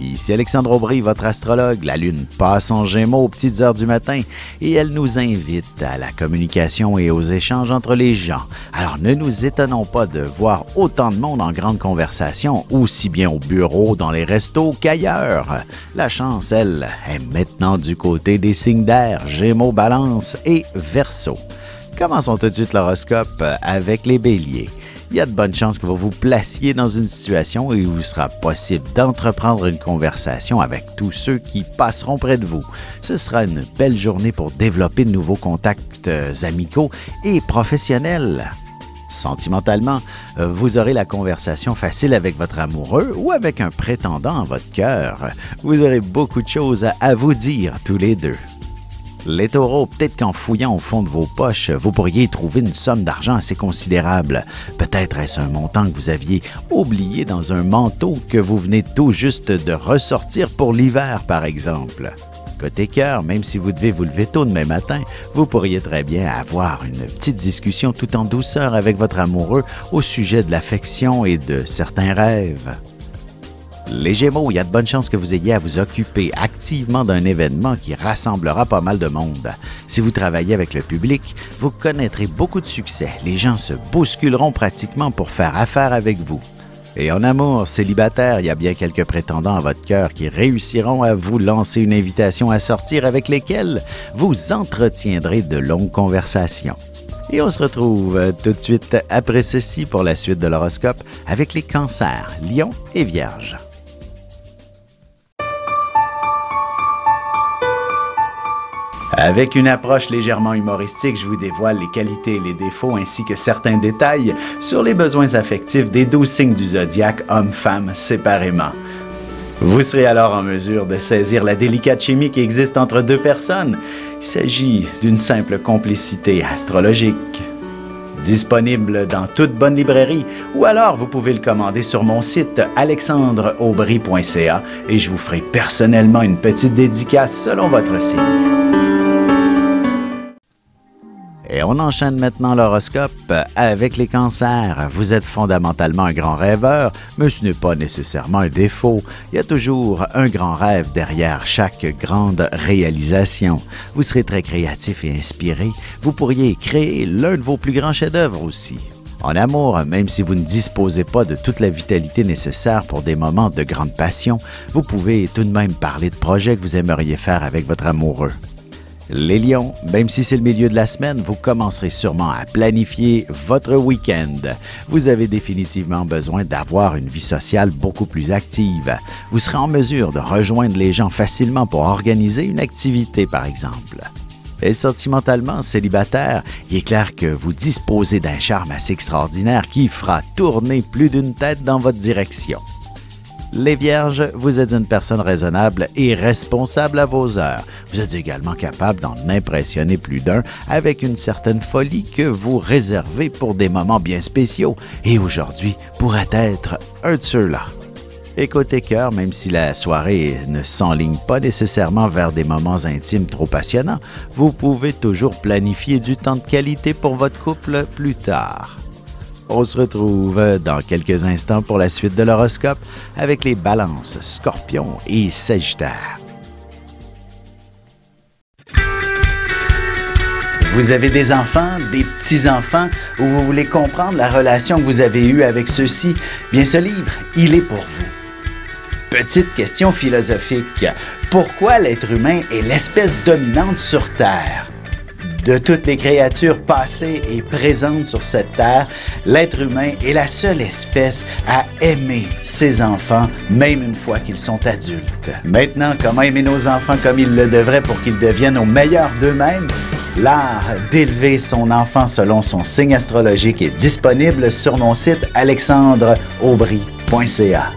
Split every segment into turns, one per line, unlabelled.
Ici Alexandre Aubry, votre astrologue. La Lune passe en Gémeaux aux petites heures du matin et elle nous invite à la communication et aux échanges entre les gens. Alors ne nous étonnons pas de voir autant de monde en grande conversation, aussi bien au bureau, dans les restos qu'ailleurs. La chance, elle, est maintenant du côté des signes d'air, Gémeaux, Balance et Verseau. Commençons tout de suite l'horoscope avec les Béliers. Il y a de bonnes chances que vous vous placiez dans une situation où il vous sera possible d'entreprendre une conversation avec tous ceux qui passeront près de vous. Ce sera une belle journée pour développer de nouveaux contacts amicaux et professionnels. Sentimentalement, vous aurez la conversation facile avec votre amoureux ou avec un prétendant en votre cœur. Vous aurez beaucoup de choses à vous dire tous les deux. Les taureaux, peut-être qu'en fouillant au fond de vos poches, vous pourriez trouver une somme d'argent assez considérable. Peut-être est-ce un montant que vous aviez oublié dans un manteau que vous venez tout juste de ressortir pour l'hiver, par exemple. Côté cœur, même si vous devez vous lever tôt demain matin, vous pourriez très bien avoir une petite discussion tout en douceur avec votre amoureux au sujet de l'affection et de certains rêves. Les Gémeaux, il y a de bonnes chances que vous ayez à vous occuper activement d'un événement qui rassemblera pas mal de monde. Si vous travaillez avec le public, vous connaîtrez beaucoup de succès. Les gens se bousculeront pratiquement pour faire affaire avec vous. Et en amour, célibataire, il y a bien quelques prétendants à votre cœur qui réussiront à vous lancer une invitation à sortir avec lesquels vous entretiendrez de longues conversations. Et on se retrouve tout de suite après ceci pour la suite de l'horoscope avec les Cancers, Lions et Vierges. Avec une approche légèrement humoristique, je vous dévoile les qualités et les défauts ainsi que certains détails sur les besoins affectifs des 12 signes du zodiaque, hommes-femmes séparément. Vous serez alors en mesure de saisir la délicate chimie qui existe entre deux personnes. Il s'agit d'une simple complicité astrologique. Disponible dans toute bonne librairie ou alors vous pouvez le commander sur mon site alexandreaubry.ca et je vous ferai personnellement une petite dédicace selon votre signe. Et on enchaîne maintenant l'horoscope avec les Cancers. Vous êtes fondamentalement un grand rêveur, mais ce n'est pas nécessairement un défaut. Il y a toujours un grand rêve derrière chaque grande réalisation. Vous serez très créatif et inspiré. Vous pourriez créer l'un de vos plus grands chefs-d'œuvre aussi. En amour, même si vous ne disposez pas de toute la vitalité nécessaire pour des moments de grande passion, vous pouvez tout de même parler de projets que vous aimeriez faire avec votre amoureux. Les Lions, même si c'est le milieu de la semaine, vous commencerez sûrement à planifier votre week-end. Vous avez définitivement besoin d'avoir une vie sociale beaucoup plus active. Vous serez en mesure de rejoindre les gens facilement pour organiser une activité, par exemple. Et sentimentalement, célibataire, il est clair que vous disposez d'un charme assez extraordinaire qui fera tourner plus d'une tête dans votre direction. Les Vierges, vous êtes une personne raisonnable et responsable à vos heures. Vous êtes également capable d'en impressionner plus d'un avec une certaine folie que vous réservez pour des moments bien spéciaux et aujourd'hui pourrait être un de ceux-là. Et côté cœur, même si la soirée ne s'enligne pas nécessairement vers des moments intimes trop passionnants, vous pouvez toujours planifier du temps de qualité pour votre couple plus tard. On se retrouve dans quelques instants pour la suite de l'horoscope avec les Balances, Scorpions et Sagittaires. Vous avez des enfants, des petits-enfants, ou vous voulez comprendre la relation que vous avez eue avec ceux-ci? Bien, ce livre, il est pour vous. Petite question philosophique. Pourquoi l'être humain est l'espèce dominante sur Terre? De toutes les créatures passées et présentes sur cette terre, l'être humain est la seule espèce à aimer ses enfants, même une fois qu'ils sont adultes. Maintenant, comment aimer nos enfants comme ils le devraient pour qu'ils deviennent au meilleur d'eux-mêmes? L'art d'élever son enfant selon son signe astrologique est disponible sur mon site alexandreaubry.ca.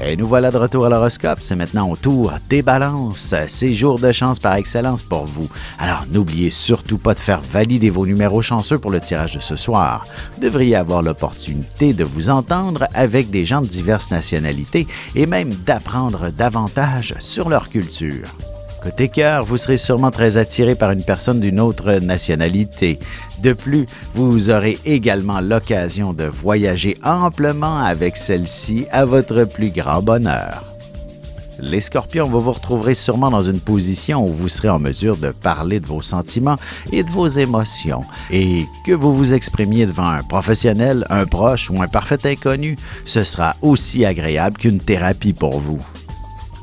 Et nous voilà de retour à l'horoscope. C'est maintenant au tour des Balances. C'est jour de chance par excellence pour vous. Alors n'oubliez surtout pas de faire valider vos numéros chanceux pour le tirage de ce soir. Vous devriez avoir l'opportunité de vous entendre avec des gens de diverses nationalités et même d'apprendre davantage sur leur culture. Côté cœur, vous serez sûrement très attiré par une personne d'une autre nationalité. De plus, vous aurez également l'occasion de voyager amplement avec celle-ci à votre plus grand bonheur. Les Scorpions, vous vous retrouverez sûrement dans une position où vous serez en mesure de parler de vos sentiments et de vos émotions. Et que vous vous exprimiez devant un professionnel, un proche ou un parfait inconnu, ce sera aussi agréable qu'une thérapie pour vous.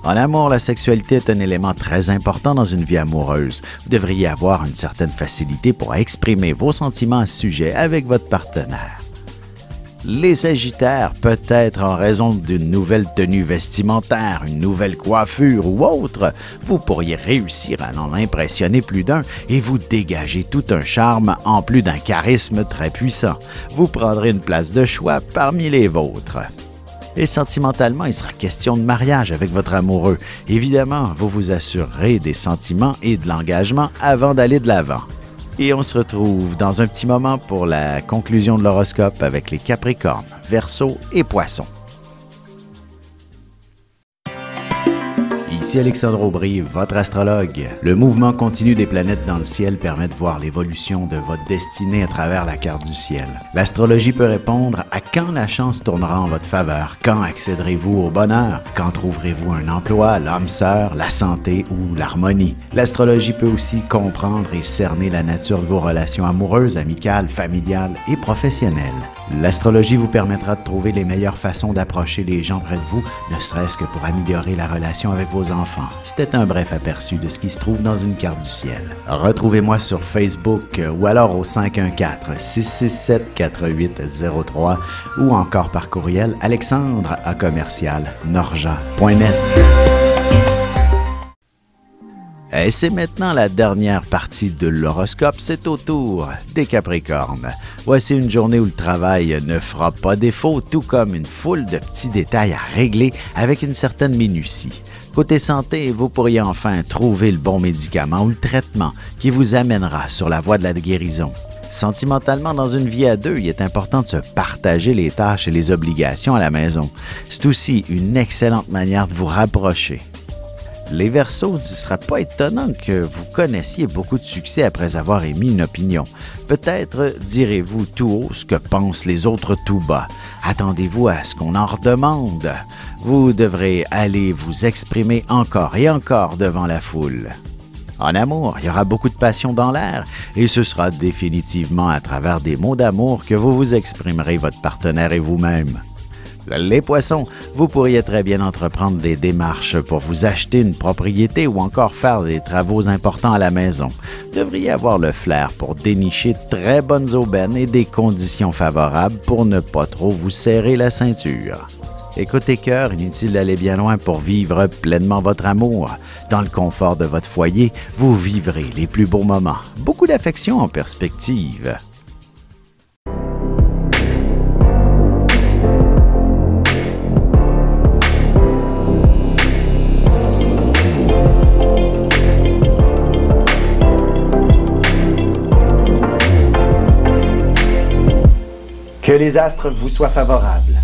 En amour, la sexualité est un élément très important dans une vie amoureuse. Vous devriez avoir une certaine facilité pour exprimer vos sentiments à ce sujet avec votre partenaire. Les Sagittaires, peut-être en raison d'une nouvelle tenue vestimentaire, une nouvelle coiffure ou autre, vous pourriez réussir à en impressionner plus d'un et vous dégager tout un charme en plus d'un charisme très puissant. Vous prendrez une place de choix parmi les vôtres. Et sentimentalement, il sera question de mariage avec votre amoureux. Évidemment, vous vous assurerez des sentiments et de l'engagement avant d'aller de l'avant. Et on se retrouve dans un petit moment pour la conclusion de l'horoscope avec les Capricornes, Verseaux et Poissons. Ici Alexandre Aubry, votre astrologue. Le mouvement continu des planètes dans le ciel permet de voir l'évolution de votre destinée à travers la carte du ciel. L'astrologie peut répondre à quand la chance tournera en votre faveur, quand accéderez-vous au bonheur, quand trouverez-vous un emploi, l'âme sœur, la santé ou l'harmonie. L'astrologie peut aussi comprendre et cerner la nature de vos relations amoureuses, amicales, familiales et professionnelles. L'astrologie vous permettra de trouver les meilleures façons d'approcher les gens près de vous, ne serait-ce que pour améliorer la relation avec vos enfants. C'était un bref aperçu de ce qui se trouve dans une carte du ciel. Retrouvez-moi sur Facebook ou alors au 514-667-4803 ou encore par courriel alexandre@norja.net. Et c'est maintenant la dernière partie de l'horoscope, c'est au tour des Capricornes. Voici une journée où le travail ne fera pas défaut, tout comme une foule de petits détails à régler avec une certaine minutie. Côté santé, vous pourriez enfin trouver le bon médicament ou le traitement qui vous amènera sur la voie de la guérison. Sentimentalement, dans une vie à deux, il est important de se partager les tâches et les obligations à la maison. C'est aussi une excellente manière de vous rapprocher. Les Verseaux, ce ne sera pas étonnant que vous connaissiez beaucoup de succès après avoir émis une opinion. Peut-être direz-vous tout haut ce que pensent les autres tout bas. Attendez-vous à ce qu'on en redemande. Vous devrez aller vous exprimer encore et encore devant la foule. En amour, il y aura beaucoup de passion dans l'air et ce sera définitivement à travers des mots d'amour que vous vous exprimerez votre partenaire et vous-même. Les Poissons, vous pourriez très bien entreprendre des démarches pour vous acheter une propriété ou encore faire des travaux importants à la maison. Vous devriez avoir le flair pour dénicher de très bonnes aubaines et des conditions favorables pour ne pas trop vous serrer la ceinture. Et côté cœur, inutile d'aller bien loin pour vivre pleinement votre amour. Dans le confort de votre foyer, vous vivrez les plus beaux moments. Beaucoup d'affection en perspective. Que les astres vous soient favorables.